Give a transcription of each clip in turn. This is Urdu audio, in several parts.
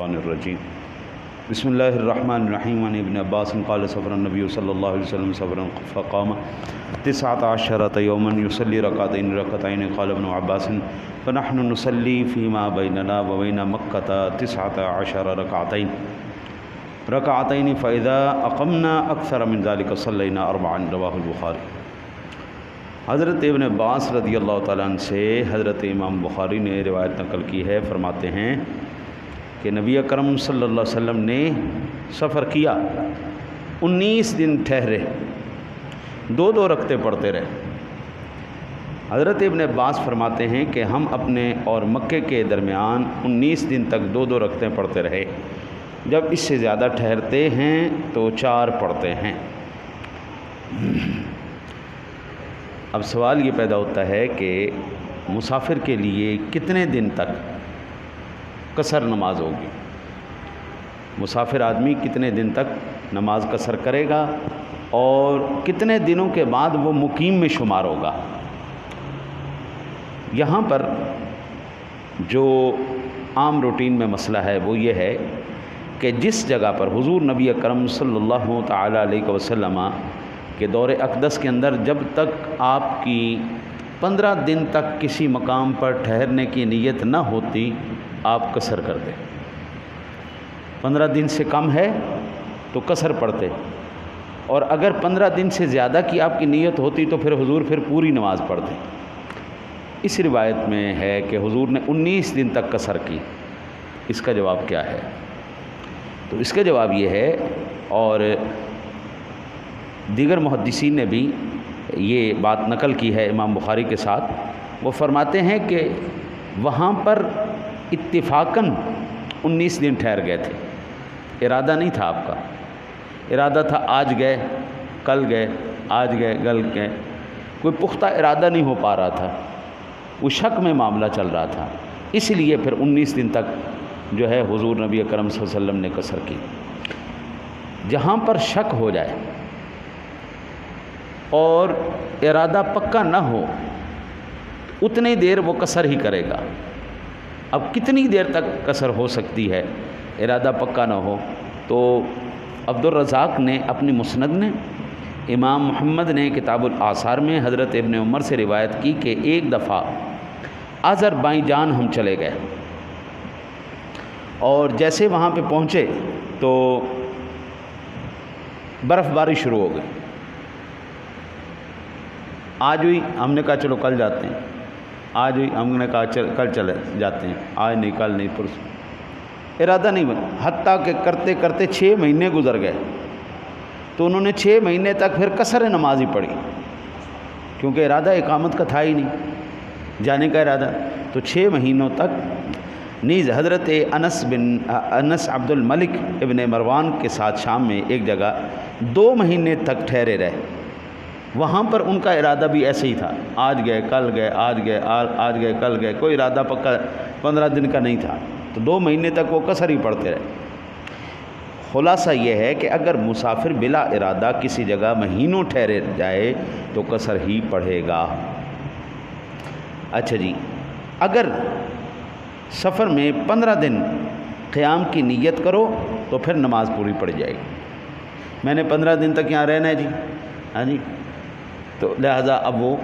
الشیطان الرجیم بسم اللہ الرحمن الرحیم عن ابن عباس قال سفر النبی صلی اللہ علیہ وسلم سفرا فقام 19 یوما یصلی رکعتین قال ابن عباس فنحن نصلی فیما بیننا وبین مکۃ 19 رکعتین فاذا اقمنا اکثر من ذلك صلینا 4 رواہ البخاری۔ حضرت ابن عباس رضی اللہ تعالیٰ عنہ سے حضرت امام بخاری نے روایت نقل کی ہے، فرماتے ہیں کہ نبی اکرم صلی اللہ علیہ وسلم نے سفر کیا، 19 دن ٹھہرے، 2 رکعتیں پڑھتے رہے۔ حضرت ابن عباس فرماتے ہیں کہ ہم اپنے اور مکے کے درمیان 19 دن تک 2 رکعتیں پڑھتے رہے، جب اس سے زیادہ ٹھہرتے ہیں تو 4 پڑھتے ہیں۔ اب سوال یہ پیدا ہوتا ہے کہ مسافر کے لیے کتنے دن تک قصر نماز ہوگی؟ مسافر آدمی کتنے دن تک نماز قصر کرے گا اور کتنے دنوں کے بعد وہ مقیم میں شمار ہوگا؟ یہاں پر جو عام روٹین میں مسئلہ ہے وہ یہ ہے کہ جس جگہ پر حضور نبی اکرم صلی اللہ تعالی علیہ وسلم کہ دور اقدس کے اندر جب تک آپ کی 15 دن تک کسی مقام پر ٹھہرنے کی نیت نہ ہوتی آپ قصر کرتے، 15 دن سے کم ہے تو قصر پڑھتے، اور اگر 15 دن سے زیادہ کی آپ کی نیت ہوتی تو پھر حضور پوری نماز پڑھتے۔ اس روایت میں ہے کہ حضور نے 19 دن تک قصر کی۔ اس کا جواب کیا ہے؟ تو اس کا جواب یہ ہے، اور دیگر محدثین نے بھی یہ بات نقل کی ہے امام بخاری کے ساتھ، وہ فرماتے ہیں کہ وہاں پر اتفاقاً 19 دن ٹھہر گئے تھے، ارادہ نہیں تھا آپ کا، ارادہ تھا آج گئے کل گئے، آج گئے کل گئے، کوئی پختہ ارادہ نہیں ہو پا رہا تھا، وہ شک میں معاملہ چل رہا تھا، اس لیے پھر 19 دن تک جو ہے حضور نبی اکرم صلی اللہ علیہ وسلم نے قصر کی۔ جہاں پر شک ہو جائے اور ارادہ پکا نہ ہو اتنی دیر وہ قصر ہی کرے گا۔ اب کتنی دیر تک قصر ہو سکتی ہے ارادہ پکا نہ ہو؟ تو عبد الرزاق نے اپنی مسند نے، امام محمد نے کتاب الآثار میں حضرت ابن عمر سے روایت کی کہ ایک دفعہ آذربائیجان ہم چلے گئے، اور جیسے وہاں پہ پہنچے تو برف باری شروع ہو گئی۔ آج ہوئی، ہم نے کہا چلو کل جاتے ہیں، آج ہوئی، ہم نے کہا کل چلے جاتے ہیں، آج نہیں کل نہیں پرسوں، ارادہ نہیں بنا، حتیٰ کہ کرتے کرتے 6 مہینے گزر گئے، تو انہوں نے 6 مہینے تک پھر قصر نماز ہی پڑھی، کیونکہ ارادہ اقامت کا تھا ہی نہیں، جانے کا ارادہ۔ تو 6 مہینوں تک نیز حضرت انس عبد الملک ابن مروان کے ساتھ شام میں ایک جگہ 2 مہینے تک ٹھہرے رہے، وہاں پر ان کا ارادہ بھی ایسے ہی تھا، آج گئے کل گئے، آج گئے آج گئے کل گئے، کوئی ارادہ پکا 15 دن کا نہیں تھا، تو 2 مہینے تک وہ قصر ہی پڑھتے رہے۔ خلاصہ یہ ہے کہ اگر مسافر بلا ارادہ کسی جگہ مہینوں ٹھہرے جائے تو قصر ہی پڑھے گا۔ اچھا جی، اگر سفر میں 15 دن قیام کی نیت کرو تو پھر نماز پوری پڑ جائے گی۔ میں نے 15 دن تک یہاں رہنا ہے جی، ہاں جی، تو لہذا اب وہ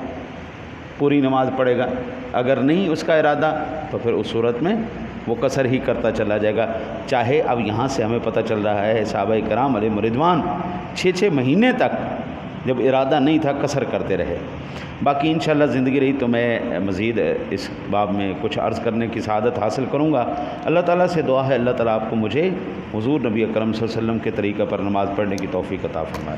پوری نماز پڑھے گا۔ اگر نہیں اس کا ارادہ تو پھر اس صورت میں وہ قصر ہی کرتا چلا جائے گا، چاہے اب یہاں سے ہمیں پتہ چل رہا ہے صحابہ کرام علیہم رضوان 6 مہینے تک جب ارادہ نہیں تھا قصر کرتے رہے۔ باقی انشاءاللہ زندگی رہی تو میں مزید اس باب میں کچھ عرض کرنے کی سعادت حاصل کروں گا۔ اللہ تعالیٰ سے دعا ہے اللہ تعالیٰ آپ کو مجھے حضور نبی اکرم صلی اللہ علیہ وسلم کے طریقہ پر نماز پڑھنے کی توفیق عطا فرمائے۔